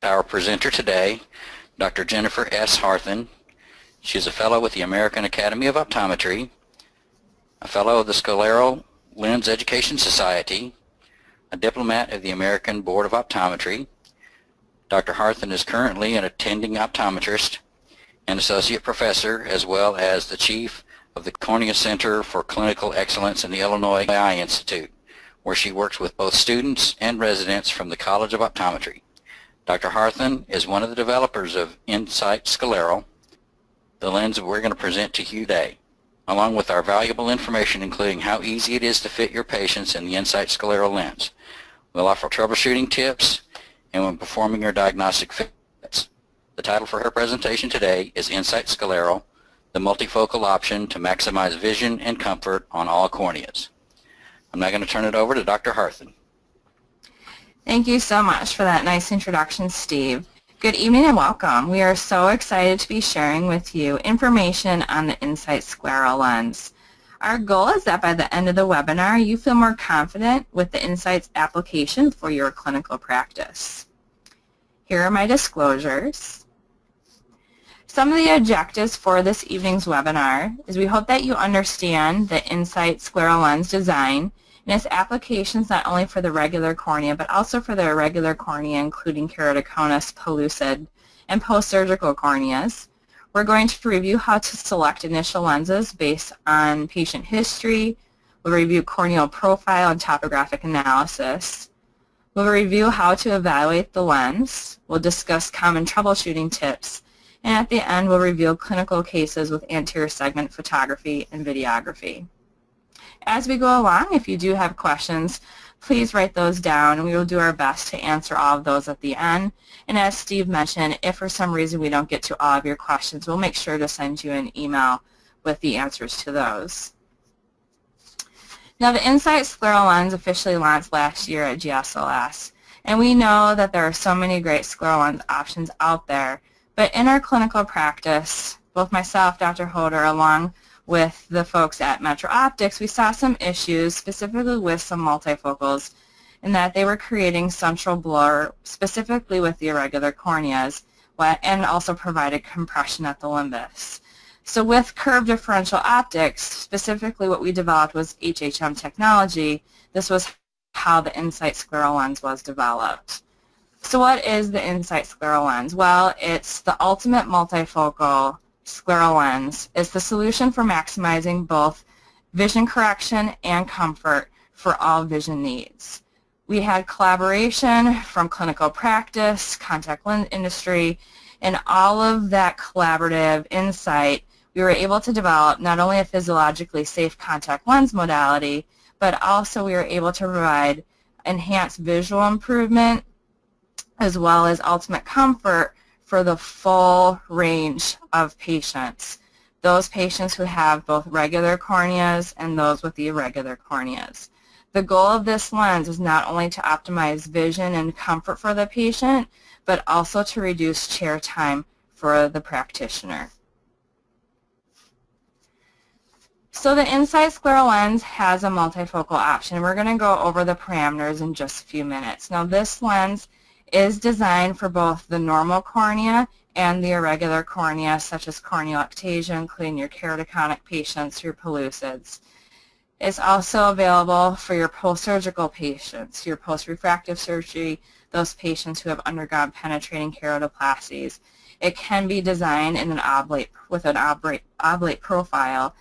Our presenter today, Dr. Jennifer S. Harthen. She is a fellow with the American Academy of Optometry, a fellow of the Scleral Lens Education Society, a diplomat of the American Board of Optometry. Dr. Harthen is currently an attending optometrist and associate professor, as well as the chief of the Cornea Center for Clinical Excellence in the Illinois Eye Institute, where she works with both students and residents from the College of Optometry. Dr. Harthen is one of the developers of InSight Scleral, the lens we're going to present to you today, along with our valuable information including how easy it is to fit your patients in the InSight Scleral Lens. We'll offer troubleshooting tips and when performing your diagnostic fits. The title for her presentation today is InSight Scleral, the multifocal option to maximize vision and comfort on all corneas. I'm now going to turn it over to Dr. Harthen. Thank you so much for that nice introduction, Steve. Good evening and welcome. We are so excited to be sharing with you information on the InSight Scleral Lens. Our goal is that by the end of the webinar, you feel more confident with the InSight's application for your clinical practice. Here are my disclosures. Some of the objectives for this evening's webinar is we hope that you understand the InSight Scleral Lens design and its applications not only for the regular cornea, but also for the irregular cornea, including keratoconus, pellucid, and post-surgical corneas. We're going to review how to select initial lenses based on patient history. We'll review corneal profile and topographic analysis. We'll review how to evaluate the lens. We'll discuss common troubleshooting tips. And at the end, we'll review clinical cases with anterior segment photography and videography. As we go along, if you do have questions, please write those down, and we will do our best to answer all of those at the end. And as Steve mentioned, if for some reason we don't get to all of your questions, we'll make sure to send you an email with the answers to those. Now, the InSight Scleral Lens officially launched last year at GSLS, and we know that there are so many great scleral lens options out there, but in our clinical practice, both myself, Dr. Holder, along with the folks at Metro Optics, we saw some issues, specifically with some multifocals, in that they were creating central blur, specifically with the irregular corneas, and also provided compression at the limbus. So with curved differential optics, specifically what we developed was HHM technology. This was how the InSight Scleral Lens was developed. So what is the InSight Scleral Lens? Well, it's the ultimate multifocal scleral lens. Is the solution for maximizing both vision correction and comfort for all vision needs. We had collaboration from clinical practice, contact lens industry, and all of that collaborative insight. We were able to develop not only a physiologically safe contact lens modality, but also we were able to provide enhanced visual improvement as well as ultimate comfort for the full range of patients, those patients who have both regular corneas and those with the irregular corneas. The goal of this lens is not only to optimize vision and comfort for the patient, but also to reduce chair time for the practitioner. So the InSight Scleral Lens has a multifocal option. We're going to go over the parameters in just a few minutes. Now, this lens is designed for both the normal cornea and the irregular cornea, such as corneal ectasia, including your keratoconic patients, your pellucids. It's also available for your post-surgical patients, your post-refractive surgery, those patients who have undergone penetrating keratoplasties. It can be designed in an oblate profile.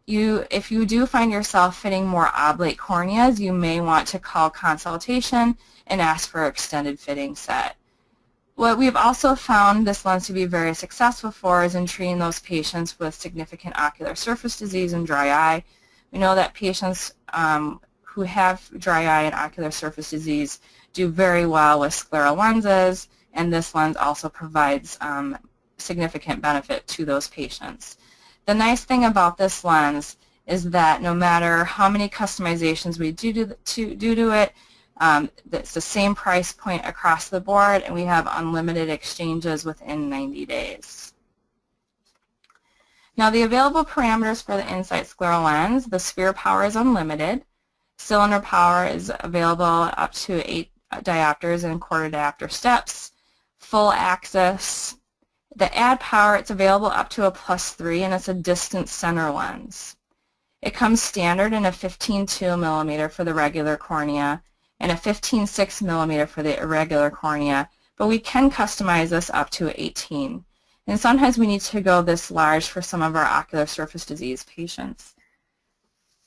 If you do find yourself fitting more oblate corneas, you may want to call consultation and ask for an extended fitting set. What we've also found this lens to be very successful for is in treating those patients with significant ocular surface disease and dry eye. We know that patients who have dry eye and ocular surface disease do very well with scleral lenses, and this lens also provides significant benefit to those patients. The nice thing about this lens is that no matter how many customizations we do to it, it's the same price point across the board, and we have unlimited exchanges within 90 days. Now, the available parameters for the InSight Scleral Lens, the sphere power is unlimited. Cylinder power is available up to 8 diopters and quarter diopter steps. full axis. The add power, it's available up to a +3, and it's a distance center lens. It comes standard in a 15.2 millimeter for the regular cornea and a 15.6 millimeter for the irregular cornea, but we can customize this up to 18. And sometimes we need to go this large for some of our ocular surface disease patients.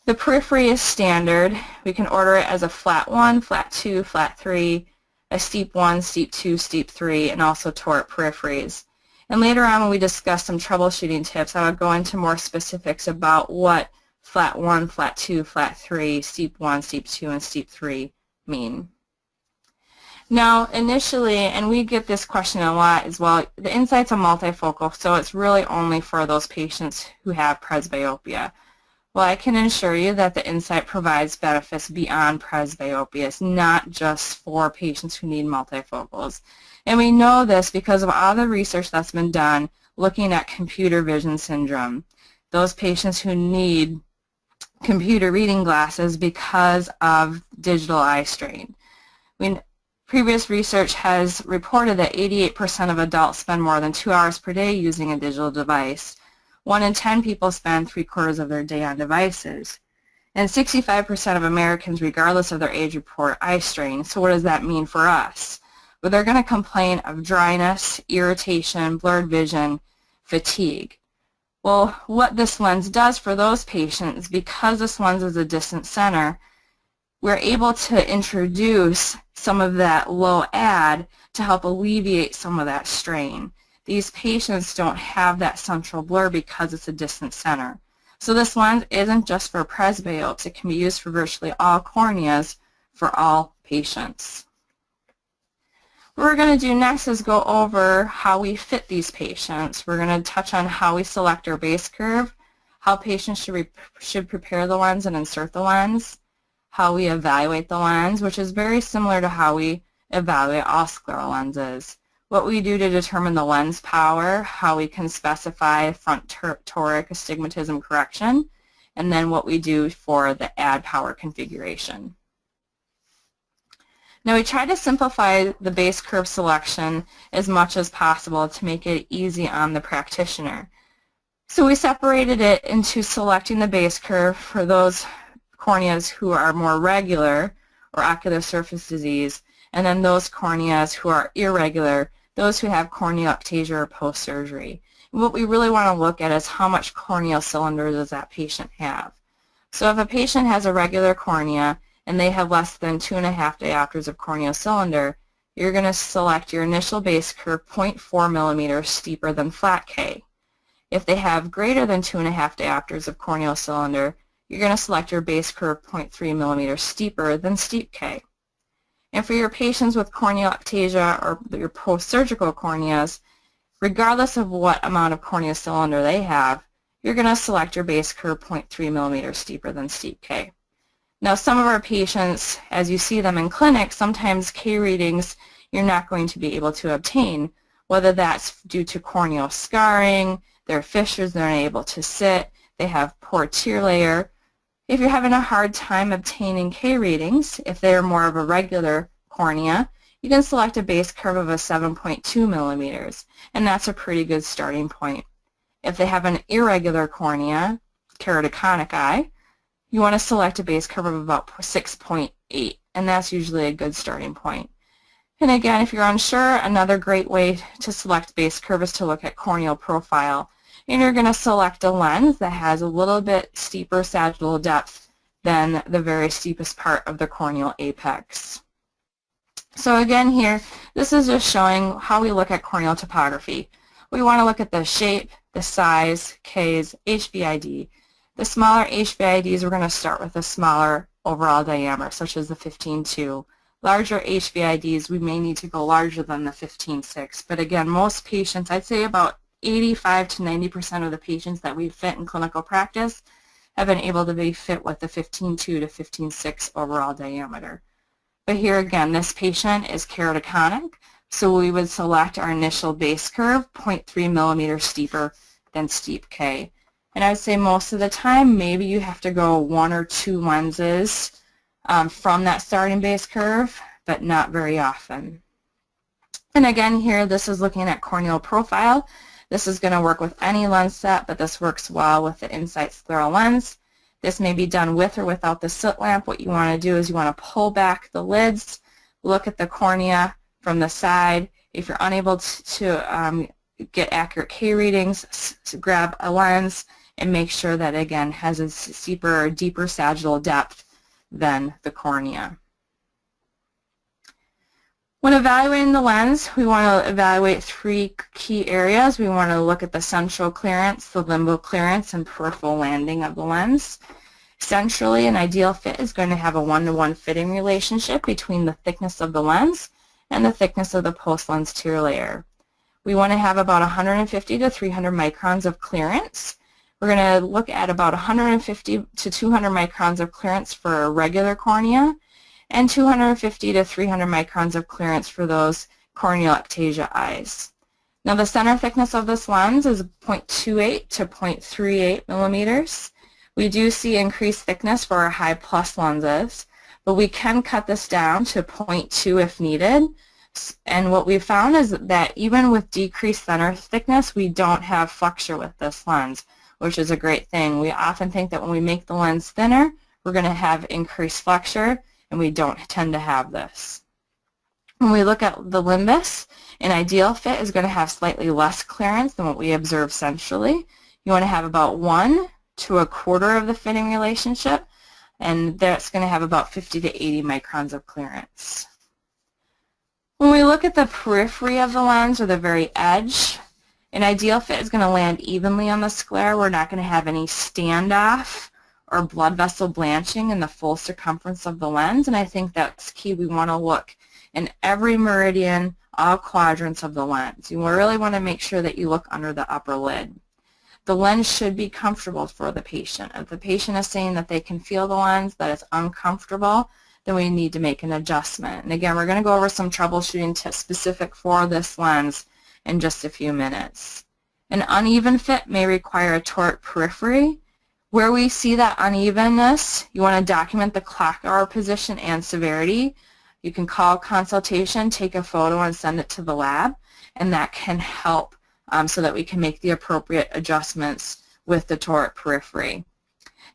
The periphery is standard. We can order it as a flat 1, flat 2, flat 3, a steep 1, steep 2, steep 3, and also toric peripheries. And later on when we discuss some troubleshooting tips, I would go into more specifics about what flat 1, flat 2, flat 3, steep 1, steep 2, and steep 3 mean. Now initially, and we get this question a lot as well, the InSight's a multifocal, so it's really only for those patients who have presbyopia. Well, I can assure you that the InSight provides benefits beyond presbyopia. It's not just for patients who need multifocals. And we know this because of all the research that's been done looking at computer vision syndrome. Those patients who need computer reading glasses because of digital eye strain. Previous research has reported that 88% of adults spend more than 2 hours per day using a digital device. 1 in 10 people spend 3/4 of their day on devices. And 65% of Americans, regardless of their age, report eye strain. So what does that mean for us? Well, they're going to complain of dryness, irritation, blurred vision, fatigue. Well, what this lens does for those patients, because this lens is a distant center, we're able to introduce some of that low add to help alleviate some of that strain. These patients don't have that central blur because it's a distant center. So this lens isn't just for presbyopes. It can be used for virtually all corneas for all patients. What we're going to do next is go over how we fit these patients. We're going to touch on how we select our base curve, how patients should prepare the lens and insert the lens, how we evaluate the lens, which is very similar to how we evaluate all scleral lenses, what we do to determine the lens power, how we can specify front toric astigmatism correction, and then what we do for the add power configuration. Now we try to simplify the base curve selection as much as possible to make it easy on the practitioner. So we separated it into selecting the base curve for those corneas who are more regular or ocular surface disease, and then those corneas who are irregular, those who have corneal ectasia or post-surgery. What we really want to look at is how much corneal cylinder does that patient have. So if a patient has a regular cornea and they have less than 2.5 diopters of corneal cylinder, you're going to select your initial base curve 0.4 millimeters steeper than flat K. If they have greater than 2.5 diopters of corneal cylinder, you're going to select your base curve 0.3 millimeters steeper than steep K. And for your patients with corneal ectasia or your post-surgical corneas, regardless of what amount of corneal cylinder they have, you're going to select your base curve 0.3 millimeters steeper than steep K. Now some of our patients, as you see them in clinic, sometimes K readings you're not going to be able to obtain, whether that's due to corneal scarring, their fissures, they're unable to sit, they have poor tear layer. If you're having a hard time obtaining K readings, if they're more of a regular cornea, you can select a base curve of a 7.2 millimeters, and that's a pretty good starting point. If they have an irregular cornea, keratoconic eye, you want to select a base curve of about 6.8, and that's usually a good starting point. And again, if you're unsure, another great way to select base curve is to look at corneal profile. And you're going to select a lens that has a little bit steeper sagittal depth than the very steepest part of the corneal apex. So again here, this is just showing how we look at corneal topography. We want to look at the shape, the size, Ks, HVID. The smaller HVIDs, we're going to start with a smaller overall diameter, such as the 15.2. Larger HVIDs, we may need to go larger than the 15.6. But again, most patients, I'd say about 85 to 90% of the patients that we fit in clinical practice have been able to be fit with the 15.2 to 15.6 overall diameter. But here again, this patient is keratoconic, so we would select our initial base curve 0.3 millimeters steeper than steep K. And I would say most of the time, maybe you have to go 1 or 2 lenses from that starting base curve, but not very often. And again here, this is looking at corneal profile. This is going to work with any lens set, but this works well with the InSight Scleral Lens. This may be done with or without the slit lamp. What you want to do is you want to pull back the lids, look at the cornea from the side. If you're unable to get accurate K readings, grab a lens and make sure that, again, has a deeper sagittal depth than the cornea. When evaluating the lens, we want to evaluate three key areas. We want to look at the central clearance, the limbal clearance, and peripheral landing of the lens. Centrally, an ideal fit is going to have a one-to-one fitting relationship between the thickness of the lens and the thickness of the post-lens tear layer. We want to have about 150 to 300 microns of clearance. We're going to look at about 150 to 200 microns of clearance for a regular cornea, and 250 to 300 microns of clearance for those corneal ectasia eyes. Now the center thickness of this lens is 0.28 to 0.38 millimeters. We do see increased thickness for our high plus lenses, but we can cut this down to 0.2 if needed. And what we found is that even with decreased center thickness, we don't have flexure with this lens, which is a great thing. We often think that when we make the lens thinner, we're going to have increased flexure, and we don't tend to have this. When we look at the limbus, an ideal fit is going to have slightly less clearance than what we observe centrally. You want to have about 1 to a quarter of the fitting relationship, and that's going to have about 50 to 80 microns of clearance. When we look at the periphery of the lens, or the very edge, an ideal fit is going to land evenly on the sclera. We're not going to have any standoff or blood vessel blanching in the full circumference of the lens, and I think that's key. We want to look in every meridian, all quadrants of the lens. You really want to make sure that you look under the upper lid. The lens should be comfortable for the patient. If the patient is saying that they can feel the lens, that it's uncomfortable, then we need to make an adjustment. And again, we're going to go over some troubleshooting tips specific for this lens in just a few minutes. An uneven fit may require a toric periphery. Where we see that unevenness, you want to document the clock hour position and severity. You can call consultation, take a photo, and send it to the lab, and that can help so that we can make the appropriate adjustments with the toric periphery.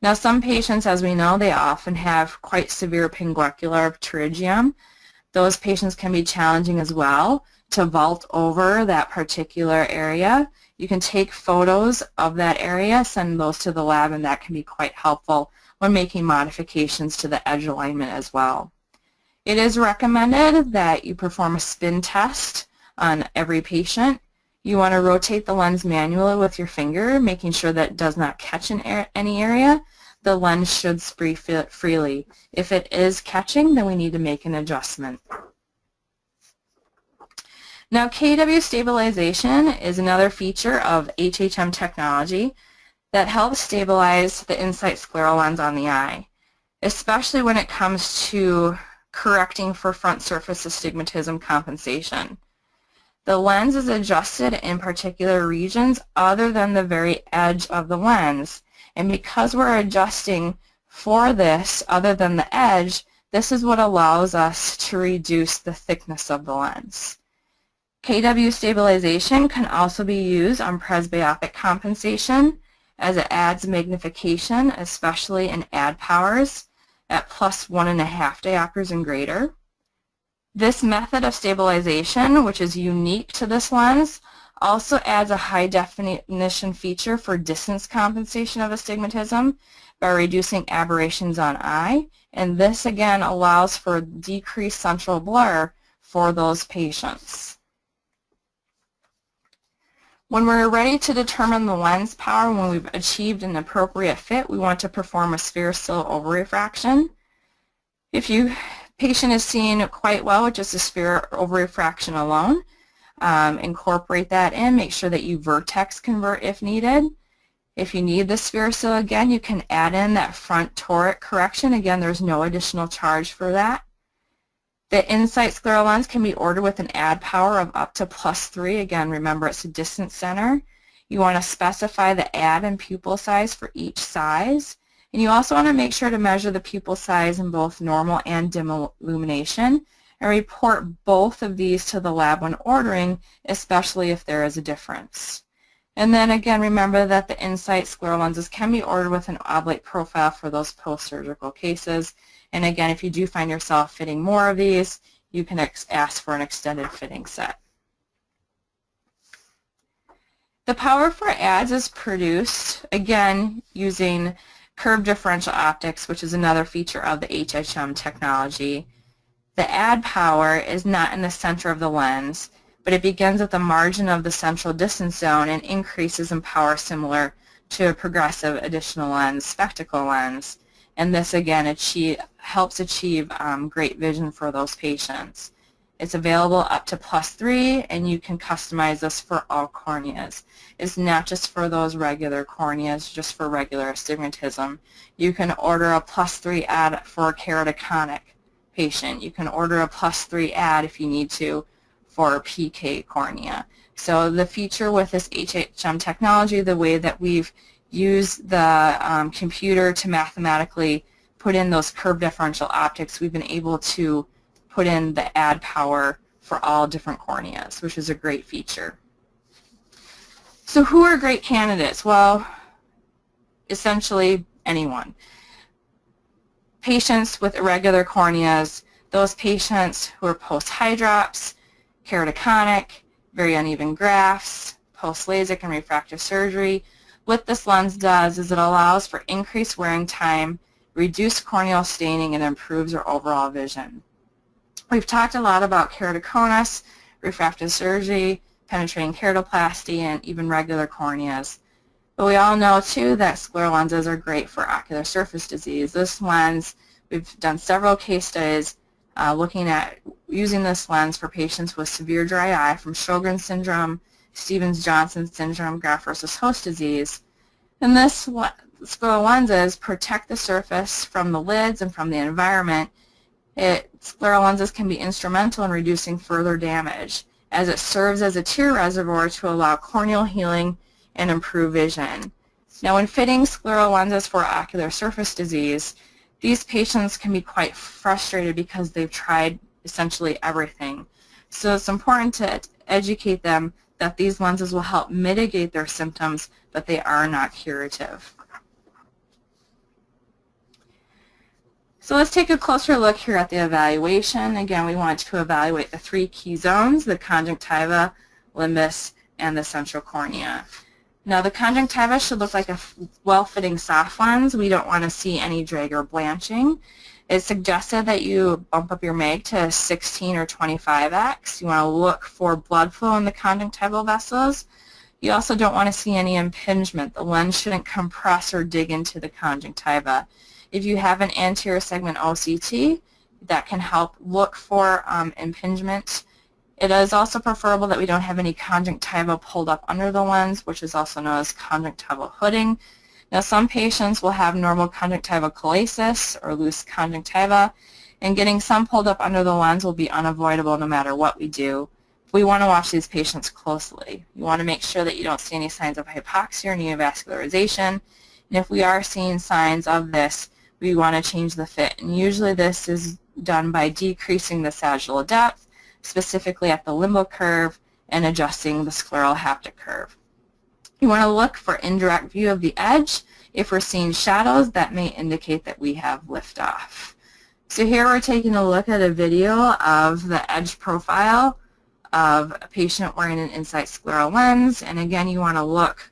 Now some patients, as we know, they often have quite severe pinguecular pterygium. Those patients can be challenging as well to vault over that particular area. You can take photos of that area, send those to the lab, and that can be quite helpful when making modifications to the edge alignment as well. It is recommended that you perform a spin test on every patient. You want to rotate the lens manually with your finger, making sure that it does not catch in any area. The lens should spray freely. If it is catching, then we need to make an adjustment. Now, KW stabilization is another feature of HHM technology that helps stabilize the InSight Scleral Lens on the eye, especially when it comes to correcting for front surface astigmatism compensation. The lens is adjusted in particular regions other than the very edge of the lens, and because we're adjusting for this other than the edge, this is what allows us to reduce the thickness of the lens. KW stabilization can also be used on presbyopic compensation as it adds magnification, especially in add powers at plus 1.5 diopters and greater. This method of stabilization, which is unique to this lens, also adds a high definition feature for distance compensation of astigmatism by reducing aberrations on eye, and this again allows for decreased central blur for those patients. When we're ready to determine the lens power, when we've achieved an appropriate fit, we want to perform a sphere-still overrefraction. If your patient is seeing quite well with just a sphere overrefraction alone, incorporate that in. Make sure that you vertex convert if needed. If you need the sphere-still again, you can add in that front toric correction. Again, there's no additional charge for that. The InSight Scleral Lens can be ordered with an add power of up to +3. Again, remember it's a distance center. You want to specify the add and pupil size for each size. And you also want to make sure to measure the pupil size in both normal and dim illumination. and report both of these to the lab when ordering, especially if there is a difference. And then again, remember that the InSight Scleral Lenses can be ordered with an oblate profile for those post-surgical cases. And again, if you do find yourself fitting more of these, you can ask for an extended fitting set. The power for ads is produced, again, using curved differential optics, which is another feature of the HHM technology. The ad power is not in the center of the lens, but it begins at the margin of the central distance zone and increases in power similar to a progressive additional lens, spectacle lens. And this, again, helps achieve great vision for those patients. It's available up to +3, and you can customize this for all corneas. It's not just for those regular corneas, just for regular astigmatism. You can order a +3 ad for a keratoconic patient. You can order a +3 ad if you need to for a PK cornea. So the feature with this HHM technology, the way that we've used the computer to mathematically put in those curved differential optics, we've been able to put in the ad power for all different corneas, which is a great feature. So who are great candidates? Well, essentially anyone. Patients with irregular corneas, those patients who are post-eye drops, keratoconic, very uneven grafts, post-LASIK and refractive surgery. What this lens does is it allows for increased wearing time, reduced corneal staining, and improves our overall vision. We've talked a lot about keratoconus, refractive surgery, penetrating keratoplasty, and even regular corneas. But we all know, too, that scleral lenses are great for ocular surface disease. This lens, we've done several case studies looking at using this lens for patients with severe dry eye from Sjogren's syndrome, Stevens-Johnson syndrome, graft versus host disease. And this scleral lenses protect the surface from the lids and from the environment. Scleral lenses can be instrumental in reducing further damage, as it serves as a tear reservoir to allow corneal healing and improve vision. Now, when fitting scleral lenses for ocular surface disease, these patients can be quite frustrated because they've tried essentially everything. So it's important to educate them that these lenses will help mitigate their symptoms, but they are not curative. So let's take a closer look here at the evaluation. Again, we want to evaluate the 3 key zones, the conjunctiva, limbus, and the central cornea. Now, the conjunctiva should look like a well-fitting soft lens. We don't want to see any drag or blanching. It's suggested that you bump up your mag to 16 or 25x. You want to look for blood flow in the conjunctival vessels. You also don't want to see any impingement. The lens shouldn't compress or dig into the conjunctiva. If you have an anterior segment OCT, that can help look for impingement. It is also preferable that we don't have any conjunctiva pulled up under the lens, which is also known as conjunctival hooding. Now, some patients will have normal conjunctival chalasis or loose conjunctiva, and getting some pulled up under the lens will be unavoidable no matter what we do. We want to watch these patients closely. You want to make sure that you don't see any signs of hypoxia or neovascularization, and if we are seeing signs of this, we want to change the fit. And usually this is done by decreasing the sagittal depth, specifically at the limbal curve, and adjusting the scleral haptic curve. You want to look for indirect view of the edge. If we're seeing shadows, that may indicate that we have liftoff. So here we're taking a look at a video of the edge profile of a patient wearing an InSight Scleral Lens. And again, you want to look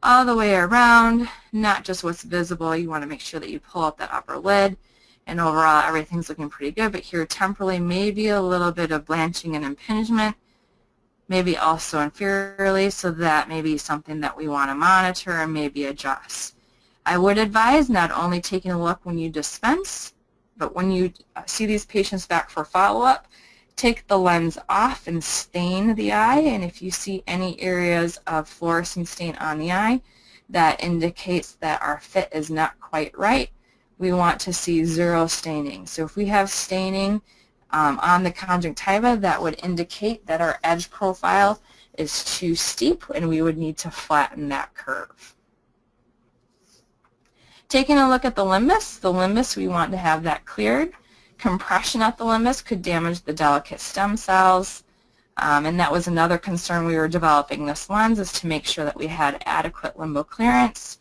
all the way around, not just what's visible. You want to make sure that you pull up that upper lid, and overall everything's looking pretty good, but here temporally maybe a little bit of blanching and impingement, maybe also inferiorly, so that may be something that we want to monitor and maybe adjust. I would advise not only taking a look when you dispense, but when you see these patients back for follow-up, take the lens off and stain the eye, and if you see any areas of fluorescent stain on the eye, that indicates that our fit is not quite right. We want to see 0 staining. So if we have staining on the conjunctiva, that would indicate that our edge profile is too steep and we would need to flatten that curve. Taking a look at the limbus we want to have that cleared. Compression at the limbus could damage the delicate stem cells, and that was another concern we were developing this lens, is to make sure that we had adequate limbal clearance.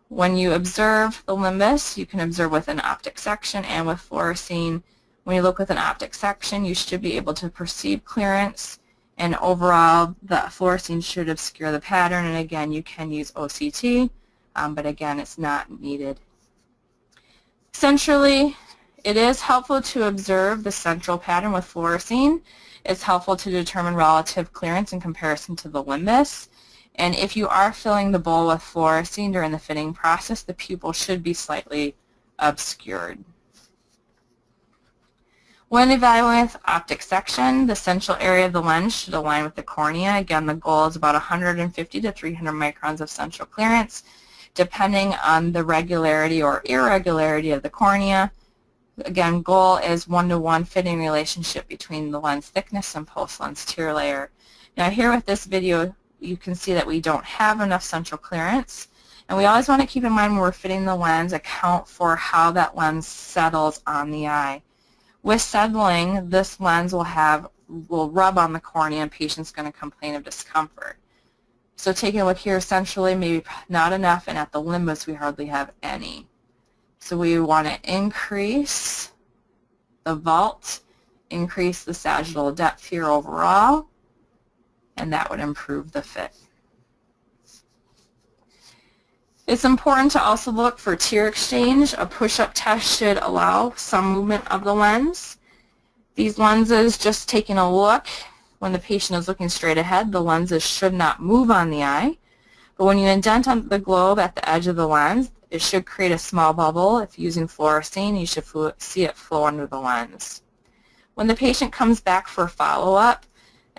When you observe the limbus, you can observe with an optic section and with fluorescein. When you look with an optic section, you should be able to perceive clearance, and overall the fluorescein should obscure the pattern, and again you can use OCT, but again it's not needed. Centrally, it is helpful to observe the central pattern with fluorescein. It's helpful to determine relative clearance in comparison to the limbus. And if you are filling the bowl with fluorescein during the fitting process, the pupil should be slightly obscured. When evaluating with optic section, the central area of the lens should align with the cornea. Again, the goal is about 150 to 300 microns of central clearance, depending on the regularity or irregularity of the cornea. Again, goal is 1-to-1 fitting relationship between the lens thickness and post-lens tear layer. Now here with this video, you can see that we don't have enough central clearance, and we always want to keep in mind when we're fitting the lens, account for how that lens settles on the eye. With settling, this lens will rub on the cornea, and the patient's going to complain of discomfort. So taking a look here, centrally maybe not enough, and at the limbus we hardly have any. So we want to increase the vault, increase the sagittal depth here overall, and that would improve the fit. It's important to also look for tear exchange. A push-up test should allow some movement of the lens. These lenses, just taking a look, when the patient is looking straight ahead, the lenses should not move on the eye. But when you indent on the globe at the edge of the lens, it should create a small bubble. If using fluorescein, you should see it flow under the lens. When the patient comes back for follow-up,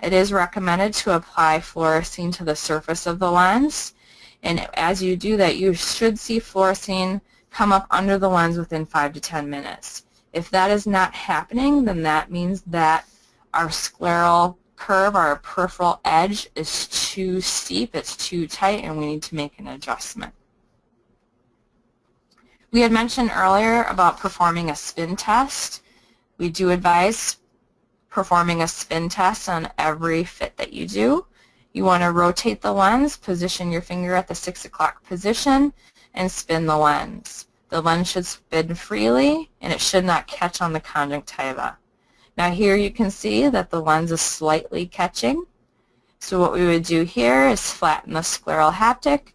it is recommended to apply fluorescein to the surface of the lens. And as you do that, you should see fluorescein come up under the lens within 5 to 10 minutes. If that is not happening, then that means that our scleral curve, our peripheral edge, is too steep, it's too tight, and we need to make an adjustment. We had mentioned earlier about performing a spin test. We do advise performing a spin test on every fit that you do. You want to rotate the lens, position your finger at the 6 o'clock position, and spin the lens. The lens should spin freely, and it should not catch on the conjunctiva. Now here you can see that the lens is slightly catching. So what we would do here is flatten the scleral haptic,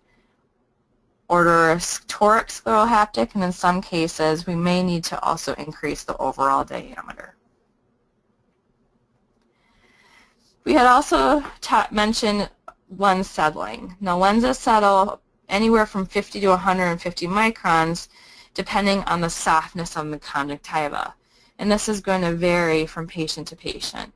order a toric scleral haptic, and in some cases we may need to also increase the overall diameter. We had also mentioned lens settling. Now lenses settle anywhere from 50 to 150 microns depending on the softness of the conjunctiva. And this is going to vary from patient to patient.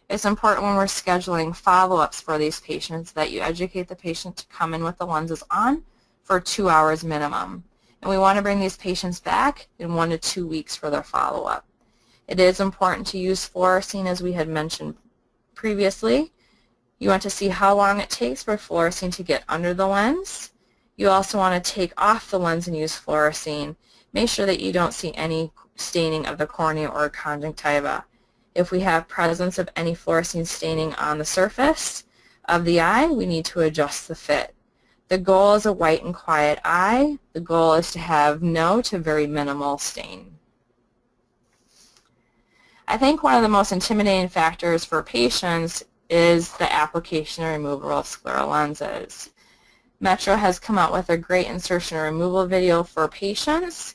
It's important when we're scheduling follow-ups for these patients that you educate the patient to come in with the lenses on for 2 hours minimum. And we want to bring these patients back in 1 to 2 weeks for their follow-up. It is important to use fluorescein, as we had mentioned previously. You want to see how long it takes for fluorescein to get under the lens. You also want to take off the lens and use fluorescein. Make sure that you don't see any staining of the cornea or conjunctiva. If we have presence of any fluorescein staining on the surface of the eye, we need to adjust the fit. The goal is a white and quiet eye. The goal is to have no to very minimal stain. I think one of the most intimidating factors for patients is the application and removal of scleral lenses. Metro has come out with a great insertion and removal video for patients.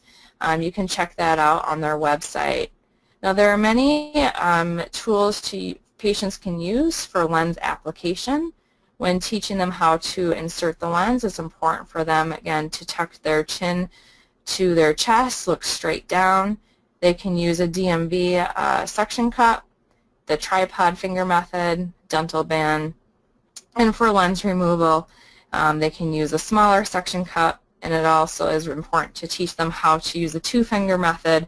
You can check that out on their website. Now there are many tools patients can use for lens application. When teaching them how to insert the lens, it's important for them, again, to tuck their chin to their chest, look straight down. They can use a DMV suction cup, the tripod finger method, dental band, and for lens removal, they can use a smaller suction cup, and it also is important to teach them how to use the two-finger method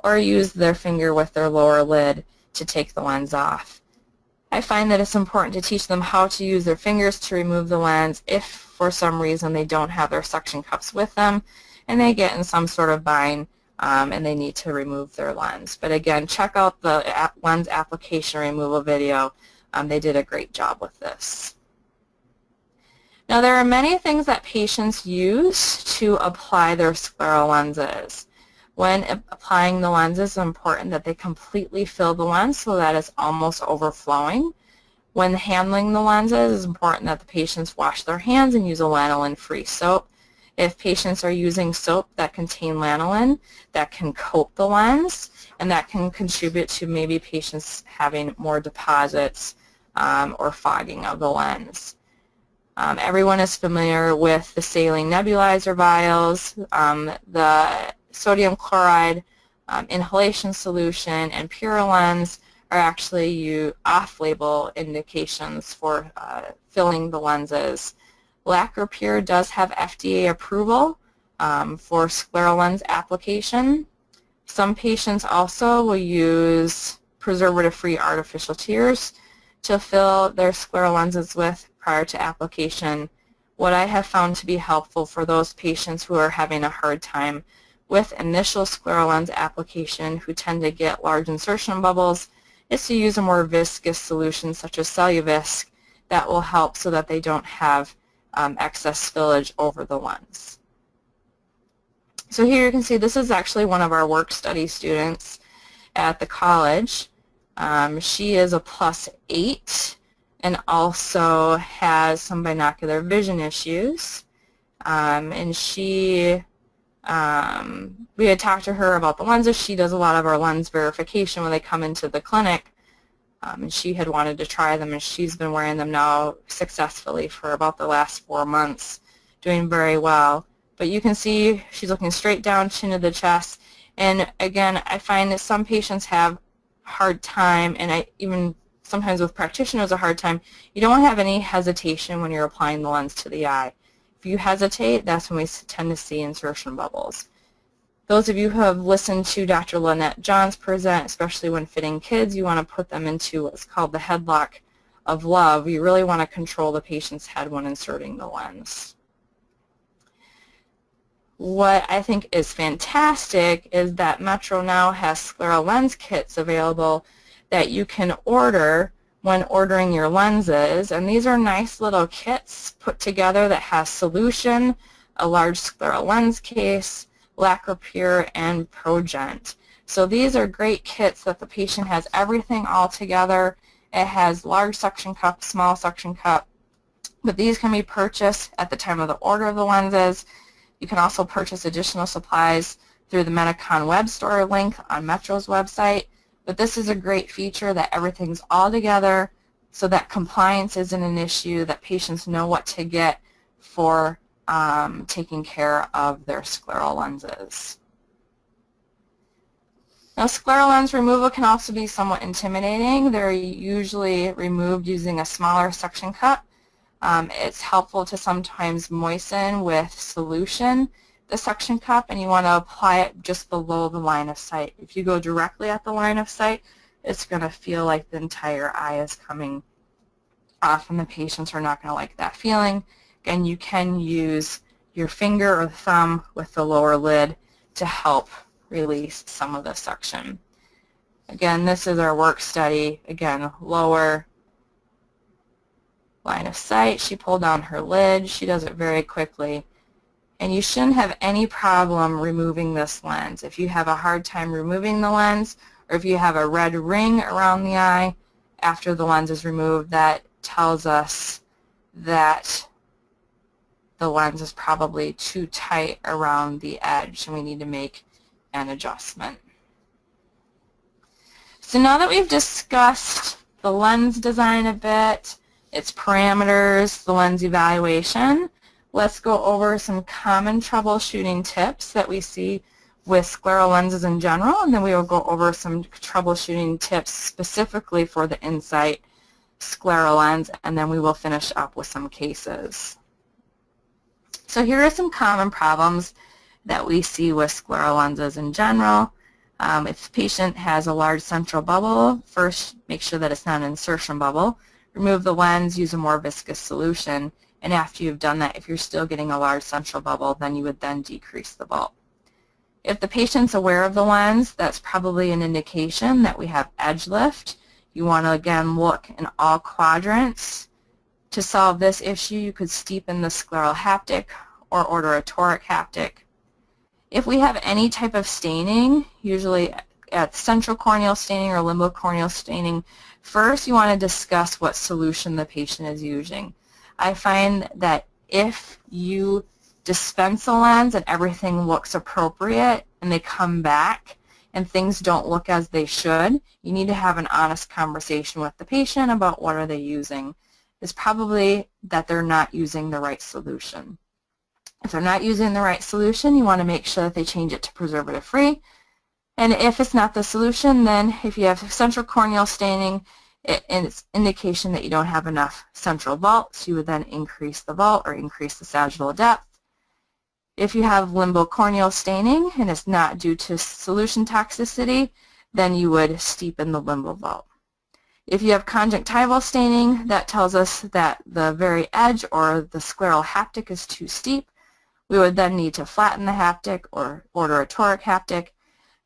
or use their finger with their lower lid to take the lens off. I find that it's important to teach them how to use their fingers to remove the lens if for some reason they don't have their suction cups with them and they get in some sort of bind and they need to remove their lens. But again, check out the lens application removal video. They did a great job with this. Now, there are many things that patients use to apply their scleral lenses. When applying the lenses, it's important that they completely fill the lens so that it's almost overflowing. When handling the lenses, it's important that the patients wash their hands and use a lanolin-free soap. If patients are using soap that contain lanolin, that can coat the lens, and that can contribute to maybe patients having more deposits or fogging of the lens. Everyone is familiar with the saline nebulizer vials, the sodium chloride inhalation solution, and PureLens are actually off-label indications for filling the lenses. Lacropure does have FDA approval for scleral lens application. Some patients also will use preservative-free artificial tears to fill their scleral lenses with prior to application. What I have found to be helpful for those patients who are having a hard time with initial scleral lens application, who tend to get large insertion bubbles, is to use a more viscous solution such as Celluvisc that will help so that they don't have excess spillage over the lens. So here you can see this is actually one of our work study students at the college. She is a +8 and also has some binocular vision issues. And we had talked to her about the lenses. She does a lot of our lens verification when they come into the clinic. And she had wanted to try them, and she's been wearing them now successfully for about the last 4 months, doing very well. But you can see she's looking straight down, chin to the chest. And again, I find that some patients have a hard time, and even sometimes with practitioners a hard time. You don't want to have any hesitation when you're applying the lens to the eye. If you hesitate, that's when we tend to see insertion bubbles. Those of you who have listened to Dr. Lynette Johns present, especially when fitting kids, you want to put them into what's called the headlock of love. You really want to control the patient's head when inserting the lens. What I think is fantastic is that Metro now has scleral lens kits available that you can order when ordering your lenses, and these are nice little kits put together that has solution, a large scleral lens case, Lacropure, and Progent. So these are great kits that the patient has everything all together. It has large suction cup, small suction cup, but these can be purchased at the time of the order of the lenses. You can also purchase additional supplies through the Medicon web store link on Metro's website. But this is a great feature that everything's all together so that compliance isn't an issue, that patients know what to get for taking care of their scleral lenses. Now, scleral lens removal can also be somewhat intimidating. They're usually removed using a smaller suction cup. It's helpful to sometimes moisten with solution the suction cup, and you want to apply it just below the line of sight. If you go directly at the line of sight, it's going to feel like the entire eye is coming off, and the patients are not going to like that feeling. Again, you can use your finger or thumb with the lower lid to help release some of the suction. Again, this is our work study. Again, lower line of sight. She pulled down her lid. She does it very quickly. And you shouldn't have any problem removing this lens. If you have a hard time removing the lens, or if you have a red ring around the eye after the lens is removed, that tells us that the lens is probably too tight around the edge, and we need to make an adjustment. So now that we've discussed the lens design a bit, its parameters, the lens evaluation, let's go over some common troubleshooting tips that we see with scleral lenses in general, and then we will go over some troubleshooting tips specifically for the InSight Scleral Lens, and then we will finish up with some cases. So here are some common problems that we see with scleral lenses in general. If the patient has a large central bubble, first make sure that it's not an insertion bubble. Remove the lens, use a more viscous solution, and after you've done that, if you're still getting a large central bubble, then you would then decrease the bulb. If the patient's aware of the lens, that's probably an indication that we have edge lift. You want to again look in all quadrants. To solve this issue, you could steepen the scleral haptic or order a toric haptic. If we have any type of staining, usually at central corneal staining or limbal corneal staining, first you want to discuss what solution the patient is using. I find that if you dispense a lens and everything looks appropriate and they come back and things don't look as they should, you need to have an honest conversation with the patient about what are they using. It's probably that they're not using the right solution. If they're not using the right solution, you want to make sure that they change it to preservative-free. And if it's not the solution, then if you have central corneal staining, it's indication that you don't have enough central vault, so you would then increase the vault or increase the sagittal depth. If you have limbal corneal staining and it's not due to solution toxicity, then you would steepen the limbal vault. If you have conjunctival staining, that tells us that the very edge or the scleral haptic is too steep. We would then need to flatten the haptic or order a toric haptic.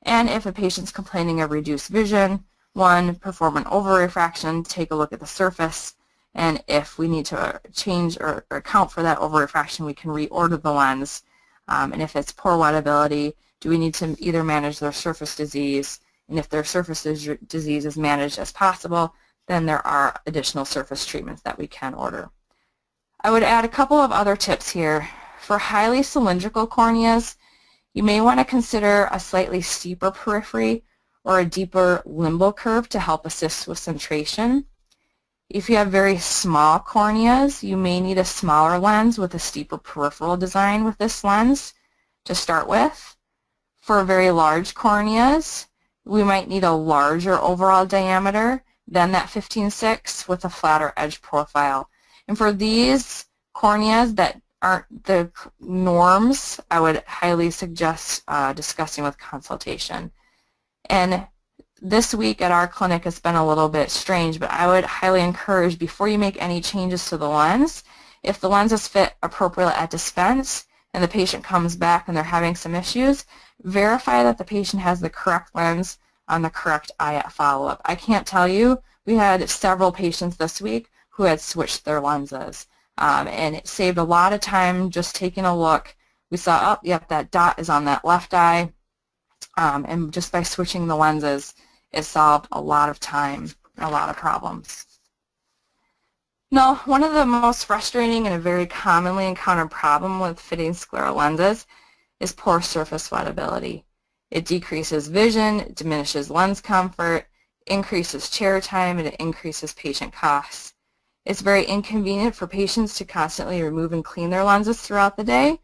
And if a patient's complaining of reduced vision, one, perform an over-refraction, take a look at the surface, and if we need to change or account for that over-refraction, we can reorder the lens. And if it's poor wettability, do we need to either manage their surface disease, and if their surface disease is managed as possible, then there are additional surface treatments that we can order. I would add a couple of other tips here. For highly cylindrical corneas, you may want to consider a slightly steeper periphery or a deeper limbal curve to help assist with centration. If you have very small corneas, you may need a smaller lens with a steeper peripheral design with this lens to start with. For very large corneas, we might need a larger overall diameter than that 15/6 with a flatter edge profile. And for these corneas that aren't the norms, I would highly suggest discussing with consultation. And this week at our clinic it's been a little bit strange, but I would highly encourage, before you make any changes to the lens, if the lens is fit appropriately at dispense and the patient comes back and they're having some issues, verify that the patient has the correct lens on the correct eye at follow-up. I can't tell you, we had several patients this week who had switched their lenses. And it saved a lot of time just taking a look. We saw, oh, yep, that dot is on that left eye. And just by switching the lenses, it solved a lot of time, a lot of problems. Now, one of the most frustrating and a very commonly encountered problem with fitting scleral lenses is poor surface wettability. It decreases vision, it diminishes lens comfort, increases chair time, and it increases patient costs. It's very inconvenient for patients to constantly remove and clean their lenses throughout the day.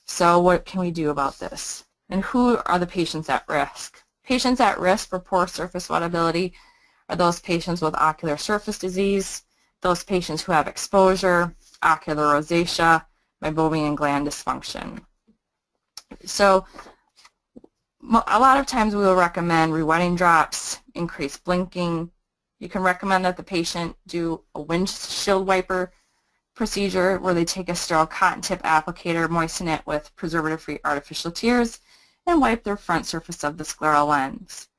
So what can we do about this? And who are the patients at risk? Patients at risk for poor surface wettability are those patients with ocular surface disease, those patients who have exposure, ocular rosacea, meibomian gland dysfunction. So a lot of times we will recommend rewetting drops, increased blinking. You can recommend that the patient do a windshield wiper procedure where they take a sterile cotton tip applicator, moisten it with preservative-free artificial tears, and wipe their front surface of the scleral lens.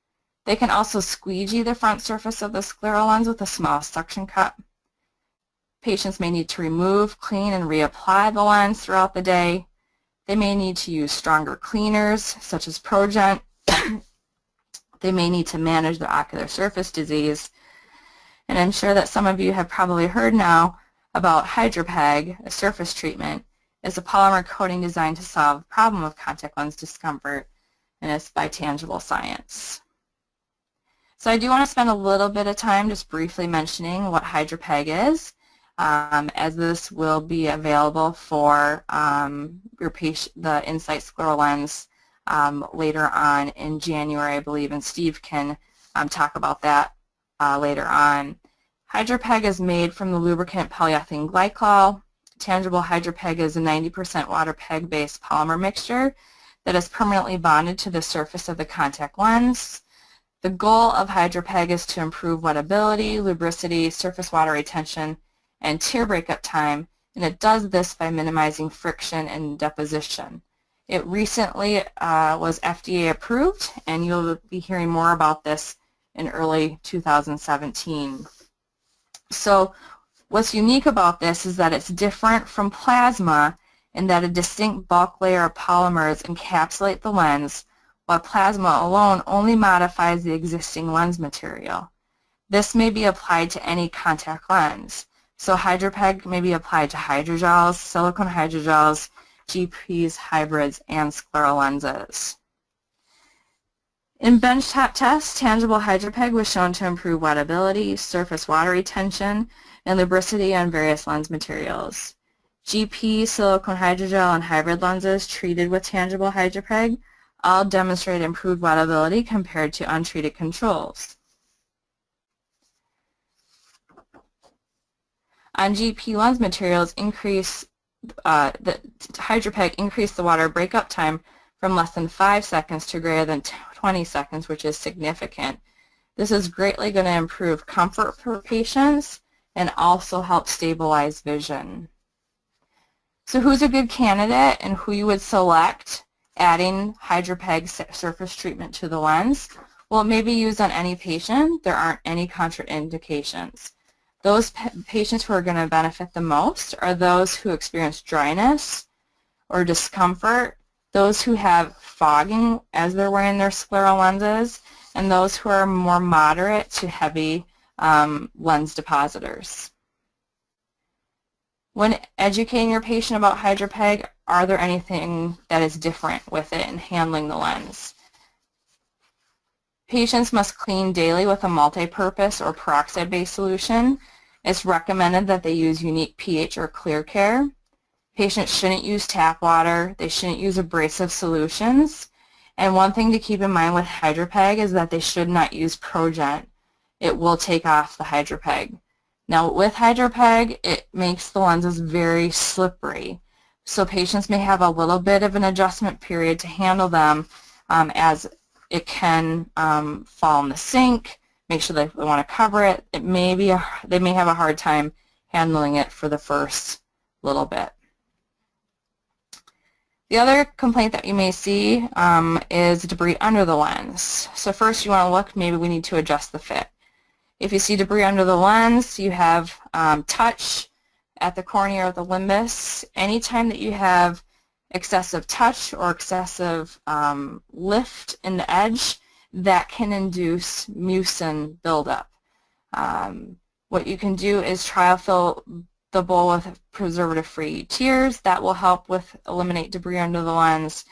They can also squeegee the front surface of the scleral lens with a small suction cup. Patients may need to remove, clean, and reapply the lens throughout the day. They may need to use stronger cleaners, such as Progent. They may need to manage their ocular surface disease. And I'm sure that some of you have probably heard now about HydroPeg, a surface treatment. It's a polymer coating designed to solve the problem of contact lens discomfort, and it's by Tangible Science. So I do want to spend a little bit of time just briefly mentioning what HydroPeg is, as this will be available for your patient, the InSight Scleral Lens later on in January, I believe, and Steve can talk about that later on. HydroPeg is made from the lubricant polyethylene glycol. Tangible HydroPeg is a 90% water peg-based polymer mixture that is permanently bonded to the surface of the contact lens. The goal of HydroPeg is to improve wettability, lubricity, surface water retention, and tear breakup time, and it does this by minimizing friction and deposition. It recently was FDA approved, and you'll be hearing more about this in early 2017. So what's unique about this is that it's different from plasma in that a distinct bulk layer of polymers encapsulate the lens, while plasma alone only modifies the existing lens material. This may be applied to any contact lens. So HydroPeg may be applied to hydrogels, silicone hydrogels, GPs, hybrids, and scleral lenses. In benchtop tests, tangible HydroPeg was shown to improve wettability, surface water retention, and lubricity on various lens materials. GP, silicone hydrogel, and hybrid lenses treated with tangible HydroPeg all demonstrate improved wettability compared to untreated controls. On GP lens materials, the HydroPeg increased the water breakup time from less than 5 seconds to greater than 20 seconds, which is significant. This is greatly going to improve comfort for patients and also help stabilize vision. So who's a good candidate and who you would select adding HydroPeg surface treatment to the lens? Well, it may be used on any patient. There aren't any contraindications. Those patients who are going to benefit the most are those who experience dryness or discomfort, those who have fogging as they're wearing their scleral lenses, and those who are more moderate to heavy lens depositors. When educating your patient about HydroPeg, are there anything that is different with it in handling the lens? Patients must clean daily with a multi-purpose or peroxide-based solution. It's recommended that they use unique pH or clear care. Patients shouldn't use tap water. They shouldn't use abrasive solutions. And one thing to keep in mind with HydroPeg is that they should not use Progent. It will take off the HydroPeg. Now with HydroPeg, it makes the lenses very slippery. So patients may have a little bit of an adjustment period to handle them as it can fall in the sink. Make sure they want to cover it. They may have a hard time handling it for the first little bit. The other complaint that you may see is debris under the lens. So first you want to look, maybe we need to adjust the fit. If you see debris under the lens, you have touch at the cornea or the limbus. Anytime that you have excessive touch or excessive lift in the edge, that can induce mucin buildup. What you can do is trial fill the bowl with preservative-free tears. That will help with eliminate debris under the lens.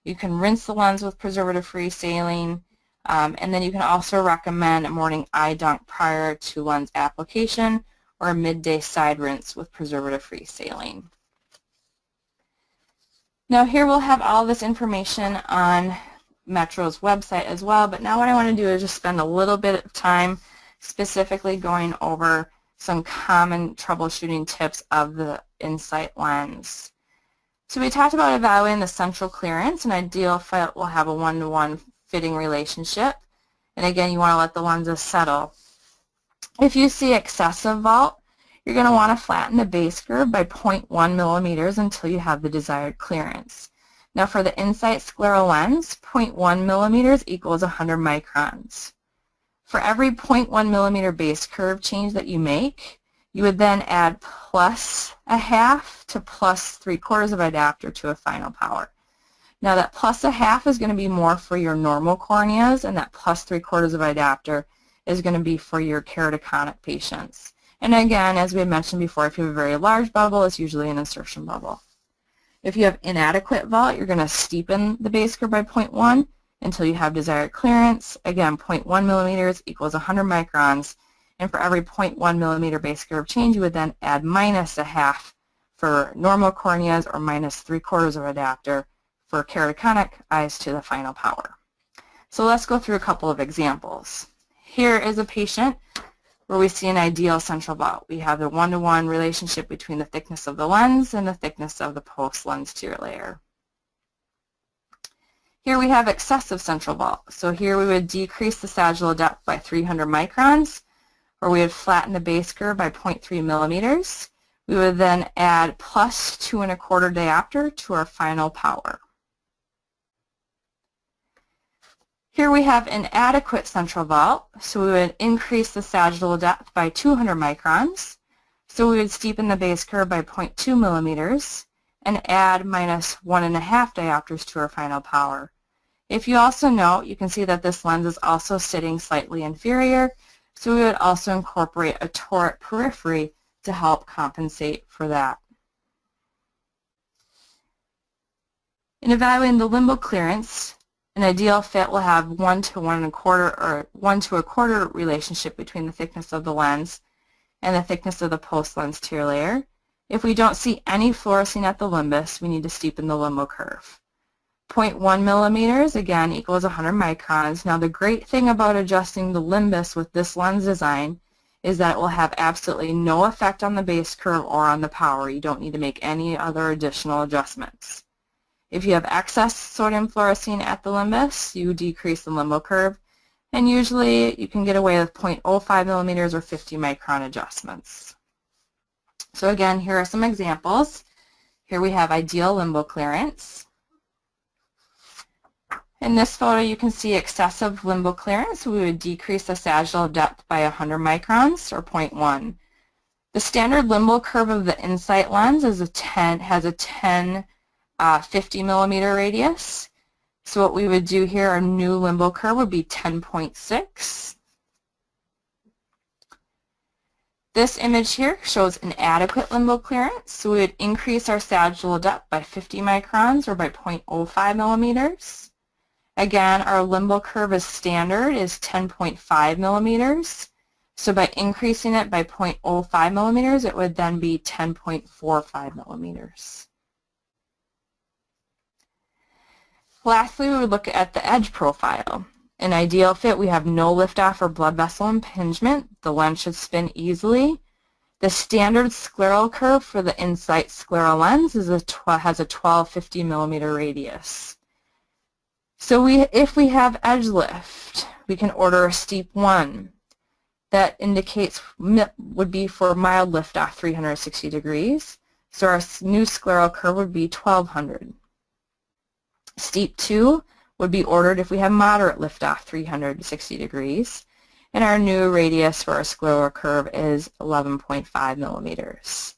You can rinse the lens with preservative-free saline, and then you can also recommend a morning eye dunk prior to lens application or a midday side rinse with preservative-free saline. Now here we'll have all this information on Metro's website as well, but now what I want to do is just spend a little bit of time specifically going over some common troubleshooting tips of the InSight lens. So we talked about evaluating the central clearance. An ideal fit will have a one-to-one fitting relationship, and again you want to let the lenses settle. If you see excessive vault, you're going to want to flatten the base curve by 0.1 millimeters until you have the desired clearance. Now for the InSight Scleral Lens, 0.1 millimeters equals 100 microns. For every 0.1 millimeter base curve change that you make, you would then add plus a half to plus 3/4 of adapter to a final power. Now that plus a half is going to be more for your normal corneas, and that plus 3/4 of adapter is going to be for your keratoconic patients. And again, as we had mentioned before, if you have a very large bubble, it's usually an insertion bubble. If you have inadequate vault, you're going to steepen the base curve by 0.1 until you have desired clearance. Again, 0.1 millimeters equals 100 microns, and for every 0.1 millimeter base curve change, you would then add minus a half for normal corneas or minus 3/4 of adapter for keratoconic eyes to the final power. So let's go through a couple of examples. Here is a patient where we see an ideal central vault. We have the one-to-one relationship between the thickness of the lens and the thickness of the post-lens tear layer. Here we have excessive central vault. So here we would decrease the sagittal depth by 300 microns, or we would flatten the base curve by 0.3 millimeters. We would then add plus 2 1/4 diopter to our final power. Here we have an adequate central vault, so we would increase the sagittal depth by 200 microns. So we would steepen the base curve by 0.2 millimeters and add minus 1.5 diopters to our final power. If you also note, you can see that this lens is also sitting slightly inferior, so we would also incorporate a toric periphery to help compensate for that. In evaluating the limbal clearance, an ideal fit will have 1 to 1.25 or 1 to 1/4 relationship between the thickness of the lens and the thickness of the post-lens tear layer. If we don't see any fluorescein at the limbus, we need to steepen the limbal curve. 0.1 millimeters, again, equals 100 microns. Now the great thing about adjusting the limbus with this lens design is that it will have absolutely no effect on the base curve or on the power. You don't need to make any other additional adjustments. If you have excess sodium fluorescein at the limbus, you decrease the limbal curve, and usually you can get away with 0.05 millimeters or 50 micron adjustments. So again, here are some examples. Here we have ideal limbal clearance. In this photo, you can see excessive limbal clearance. We would decrease the sagittal depth by 100 microns or 0.1. The standard limbal curve of the InSight lens has a 10 50 millimeter radius. So what we would do here, our new limbal curve would be 10.6. This image here shows an adequate limbal clearance. So we would increase our sagittal depth by 50 microns or by 0.05 millimeters. Again, our limbal curve as standard is 10.5 millimeters. So by increasing it by 0.05 millimeters, it would then be 10.45 millimeters. Lastly, we would look at the edge profile. An ideal fit, we have no liftoff or blood vessel impingement. The lens should spin easily. The standard scleral curve for the InSight Scleral Lens has a 1250 millimeter radius. So if we have edge lift, we can order a steep 1. That indicates would be for mild liftoff 360 degrees. So our new scleral curve would be 1200. Steep 2 would be ordered if we have moderate liftoff 360 degrees. And our new radius for our scleral curve is 11.5 millimeters.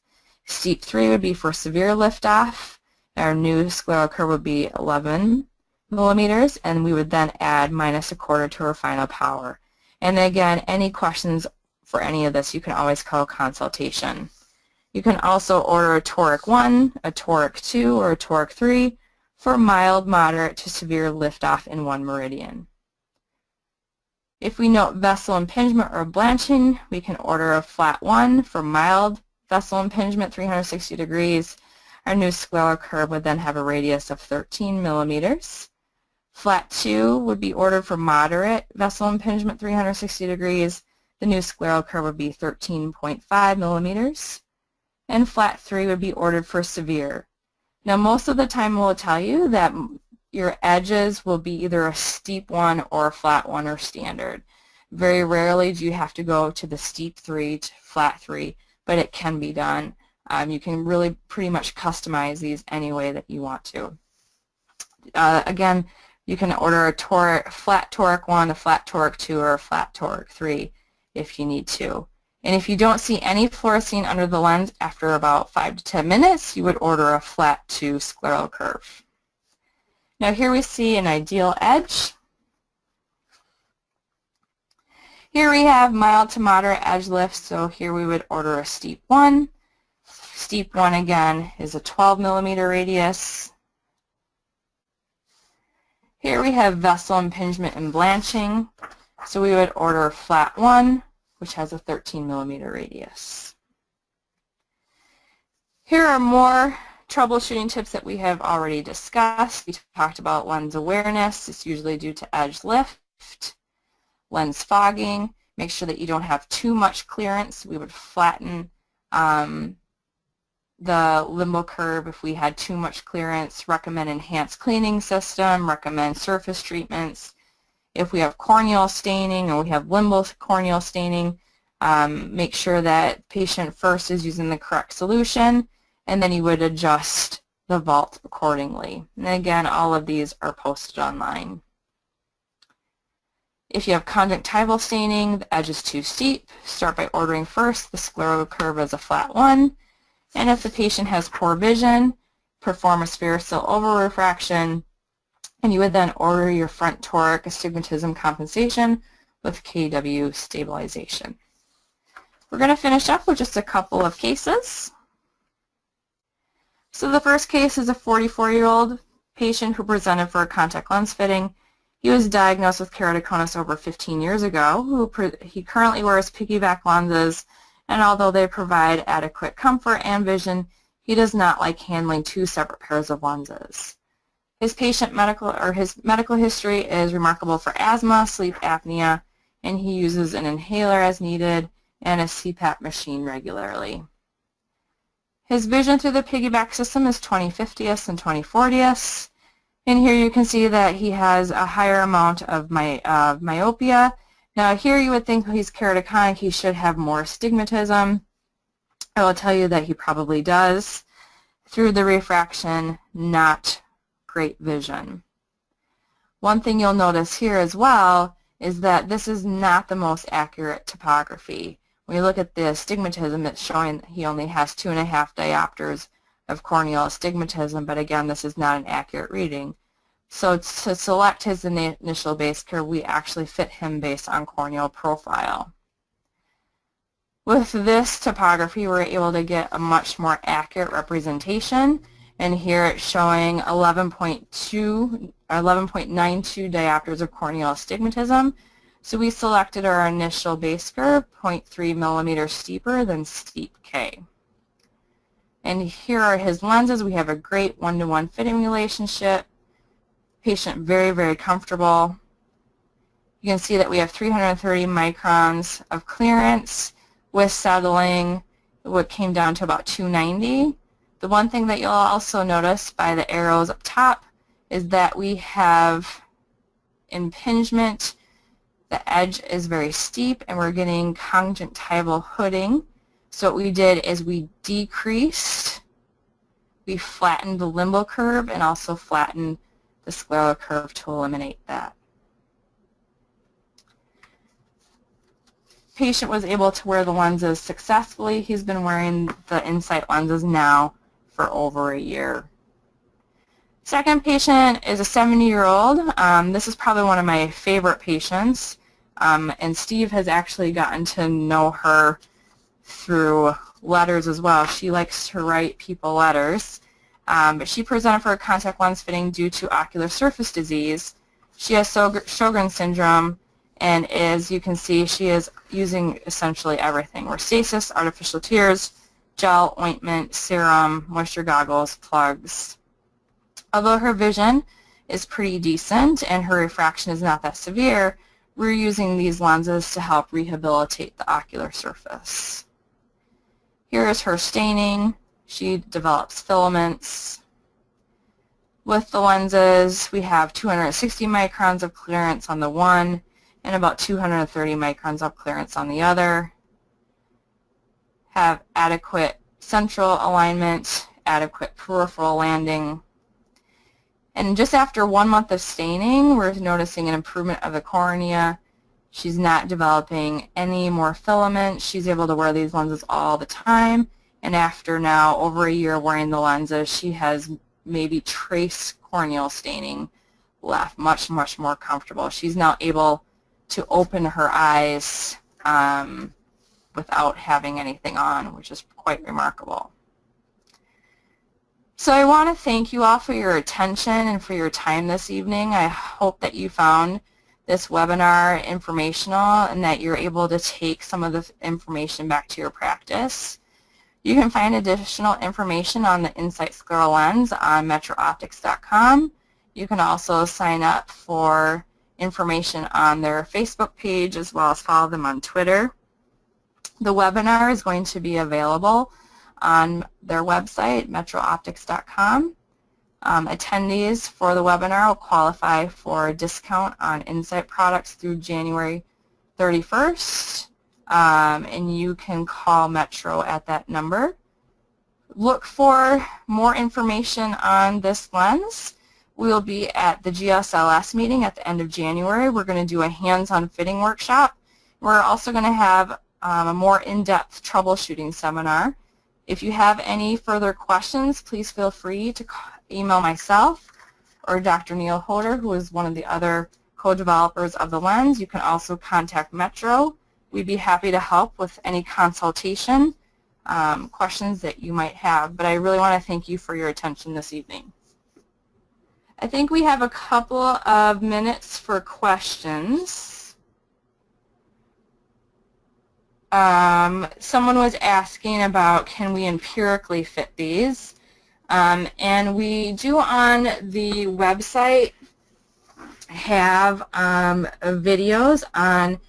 Steep 3 would be for severe liftoff. Our new scleral curve would be 11 millimeters, and we would then add minus 1/4 to our final power. And again, any questions for any of this, you can always call consultation. You can also order a toric 1, a toric 2, or a toric 3 for mild, moderate to severe liftoff in one meridian. If we note vessel impingement or blanching, we can order a flat 1 for mild vessel impingement 360 degrees. Our new scleral curve would then have a radius of 13 millimeters. Flat 2 would be ordered for moderate vessel impingement 360 degrees. The new scleral curve would be 13.5 millimeters. And flat 3 would be ordered for severe. Now most of the time we'll tell you that your edges will be either a steep 1 or a flat 1 or standard. Very rarely do you have to go to the steep 3 to flat 3, but it can be done. You can really pretty much customize these any way that you want to. Again, you can order a flat toric 1, a flat toric 2, or a flat toric 3 if you need to. And if you don't see any fluorescein under the lens after about 5 to 10 minutes, you would order a flat 2 scleral curve. Now here we see an ideal edge. Here we have mild to moderate edge lift, so here we would order a steep 1. Steep 1 again is a 12 millimeter radius. Here we have vessel impingement and blanching, so we would order a flat 1, which has a 13 millimeter radius. Here are more troubleshooting tips that we have already discussed. We talked about lens awareness. It's usually due to edge lift. Lens fogging. Make sure that you don't have too much clearance. We would flatten the limbal curve if we had too much clearance. Recommend enhanced cleaning system. Recommend surface treatments. If we have corneal staining or we have limbal corneal staining, make sure that patient first is using the correct solution, and then you would adjust the vault accordingly. And again, all of these are posted online. If you have conjunctival staining, the edge is too steep, start by ordering first the scleral curve as a flat 1. And if the patient has poor vision, perform a sphericil over-refraction, and you would then order your front toric astigmatism compensation with KW stabilization. We're going to finish up with just a couple of cases. So the first case is a 44-year-old patient who presented for a contact lens fitting. He was diagnosed with keratoconus over 15 years ago. He currently wears piggyback lenses, and although they provide adequate comfort and vision, he does not like handling two separate pairs of lenses. His medical history is remarkable for asthma, sleep apnea, and he uses an inhaler as needed and a CPAP machine regularly. His vision through the piggyback system is 20/50ths and 20/40ths. And here you can see that he has a higher amount of myopia. Now here you would think he's keratoconic, he should have more astigmatism. I will tell you that he probably does. Through the refraction, not great vision. One thing you'll notice here as well is that this is not the most accurate topography. When you look at the astigmatism, it's showing that he only has 2.5 diopters of corneal astigmatism, but again, this is not an accurate reading. So to select his initial base curve, we actually fit him based on corneal profile. With this topography, we're able to get a much more accurate representation, and here it's showing 11.92 diopters of corneal astigmatism. So we selected our initial base curve, 0.3 millimeters steeper than steep K. And here are his lenses. We have a great one-to-one fitting relationship. Patient very, very comfortable. You can see that we have 330 microns of clearance with settling, what came down to about 290. The one thing that you'll also notice by the arrows up top is that we have impingement. The edge is very steep, and we're getting conjunctival hooding. So what we did is we decreased, we flattened the limbal curve, and also flattened the scleral curve to eliminate that. Patient was able to wear the lenses successfully. He's been wearing the InSight lenses now for over a year. Second patient is a 70-year-old. This is probably one of my favorite patients, and Steve has actually gotten to know her through letters as well. She likes to write people letters, but she presented for a contact lens fitting due to ocular surface disease. She has Sjogren's syndrome, and as you can see, she is using essentially everything: Restasis, artificial tears, gel, ointment, serum, moisture goggles, plugs. Although her vision is pretty decent and her refraction is not that severe, we're using these lenses to help rehabilitate the ocular surface. Here is her staining. She develops filaments. With the lenses, we have 260 microns of clearance on the one and about 230 microns of clearance on the other. Have adequate central alignment, adequate peripheral landing. And just after 1 month of staining, we're noticing an improvement of the cornea. She's not developing any more filament. She's able to wear these lenses all the time. And after now over a year wearing the lenses, she has maybe trace corneal staining left, much, much more comfortable. She's now able to open her eyes without having anything on, which is quite remarkable. So I want to thank you all for your attention and for your time this evening. I hope that you found this webinar informational and that you're able to take some of the information back to your practice. You can find additional information on the InSight Scleral Lens on metrooptics.com. You can also sign up for information on their Facebook page as well as follow them on Twitter. The webinar is going to be available on their website, metrooptics.com. Attendees for the webinar will qualify for a discount on InSight products through January 31st, and you can call Metro at that number. Look for more information on this lens. we will be at the GSLS meeting at the end of January. We're going to do a hands-on fitting workshop. We're also going to have a more in-depth troubleshooting seminar. If you have any further questions, please feel free to email myself or Dr. Neil Holder, who is one of the other co-developers of the lens. You can also contact Metro. We'd be happy to help with any consultation questions that you might have, but I really want to thank you for your attention this evening. I think we have a couple of minutes for questions. Someone was asking about, can we empirically fit these? And we do on the website have videos on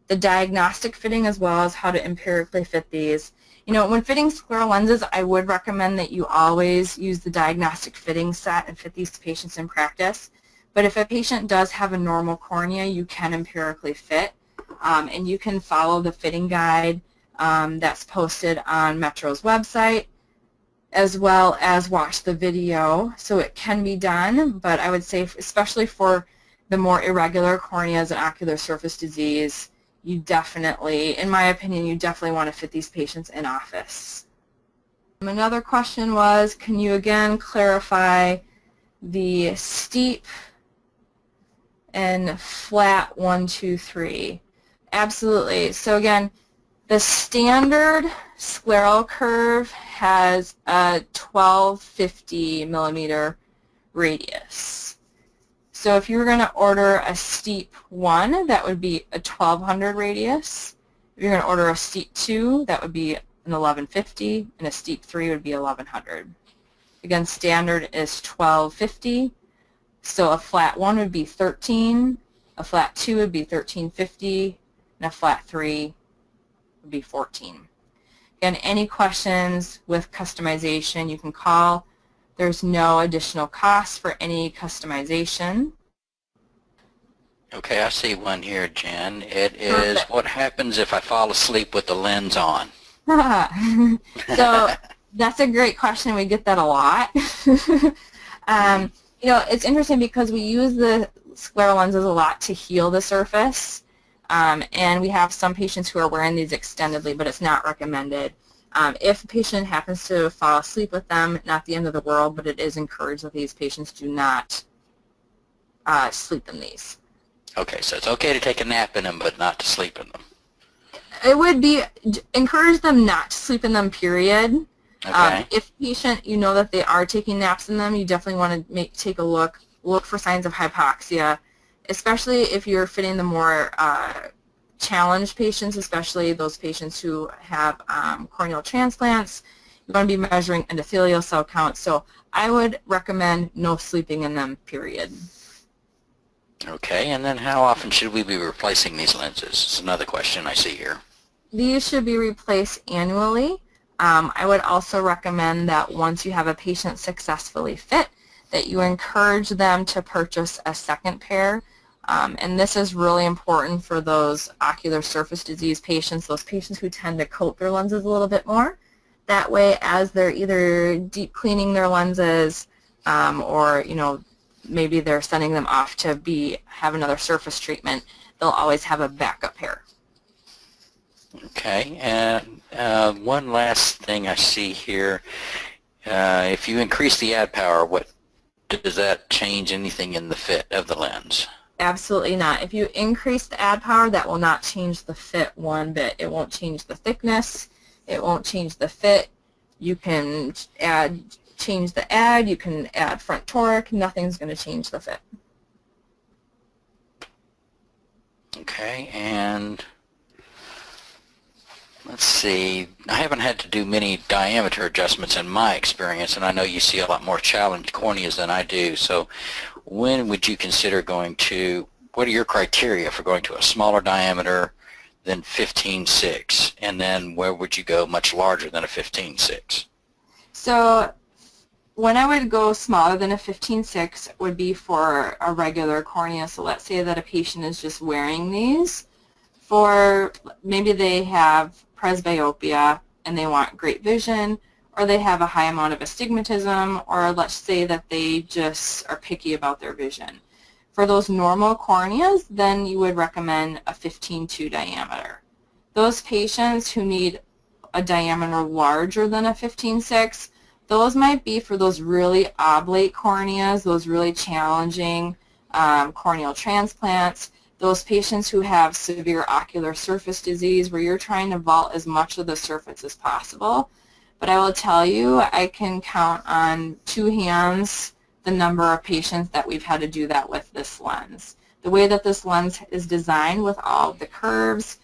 the diagnostic fitting as well as how to empirically fit these. You know, when fitting scleral lenses, I would recommend that you always use the diagnostic fitting set and fit these patients in practice. But if a patient does have a normal cornea, you can empirically fit. And you can follow the fitting guide that's posted on Metro's website, as well as watch the video. So it can be done, but I would say especially for the more irregular corneas and ocular surface disease, you definitely, in my opinion, you definitely want to fit these patients in office. Another question was, can you again clarify the steep and flat 1, 2, 3? Absolutely. So again, the standard scleral curve has a 1250 millimeter radius. So if you were going to order a steep 1, that would be a 1200 radius. If you're going to order a steep 2, that would be an 1150, and a steep 3 would be 1100. Again, standard is 1250. So a flat 1 would be 13, a flat 2 would be 1350, and a flat 3 would be 14. Again, any questions with customization, you can call. There's no additional cost for any customization. Okay, I see one here, Jen. It is, what happens if I fall asleep with the lens on? So that's a great question. We get that a lot. You know, it's interesting because we use the scleral lenses a lot to heal the surface, and we have some patients who are wearing these extendedly, but it's not recommended. If a patient happens to fall asleep with them, not the end of the world, but it is encouraged that these patients do not sleep in these. Okay, so it's okay to take a nap in them, but not to sleep in them. It would be, encourage them not to sleep in them, period. Okay. If patient, you know that they are taking naps in them, you definitely want to take a look for signs of hypoxia, especially if you're fitting the more challenged patients, especially those patients who have corneal transplants. You want to be measuring endothelial cell count, so I would recommend no sleeping in them, period. Okay, and then how often should we be replacing these lenses? It's another question I see here. These should be replaced annually. I would also recommend that once you have a patient successfully fit, that you encourage them to purchase a second pair. And this is really important for those ocular surface disease patients, those patients who tend to coat their lenses a little bit more. That way, as they're either deep cleaning their lenses or, you know, maybe they're sending them off to have another surface treatment, they'll always have a backup pair. Okay, and one last thing I see here. If you increase the add power, does that change anything in the fit of the lens? Absolutely not. If you increase the add power, that will not change the fit one bit. It won't change the thickness. It won't change the fit. You can change the add. You can add front toric. Nothing's going to change the fit. Okay, and let's see. I haven't had to do many diameter adjustments in my experience, and I know you see a lot more challenged corneas than I do. So when would you consider going to, what are your criteria for going to a smaller diameter than 15/6? And then where would you go much larger than a 15/6? So when I would go smaller than a 15/6 would be for a regular cornea. So let's say that a patient is just wearing these for, maybe they have presbyopia and they want great vision, or they have a high amount of astigmatism, or let's say that they just are picky about their vision. For those normal corneas, then you would recommend a 15.2 diameter. Those patients who need a diameter larger than a 15.6, those might be for those really oblate corneas, those really challenging corneal transplants, those patients who have severe ocular surface disease where you're trying to vault as much of the surface as possible. But I will tell you, I can count on two hands the number of patients that we've had to do that with this lens. The way that this lens is designed with all of the curves,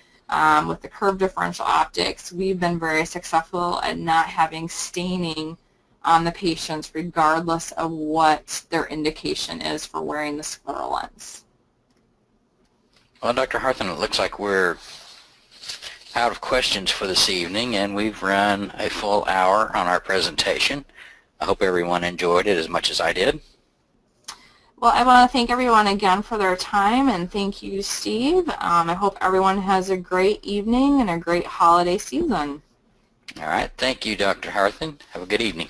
with the curved differential optics, we've been very successful at not having staining on the patients regardless of what their indication is for wearing the scleral lens. Well, Dr. Harthen, it looks like we're out of questions for this evening, and we've run a full hour on our presentation. I hope everyone enjoyed it as much as I did. Well, I want to thank everyone again for their time, and thank you, Steve. I hope everyone has a great evening and a great holiday season. All right. Thank you, Dr. Harthen. Have a good evening.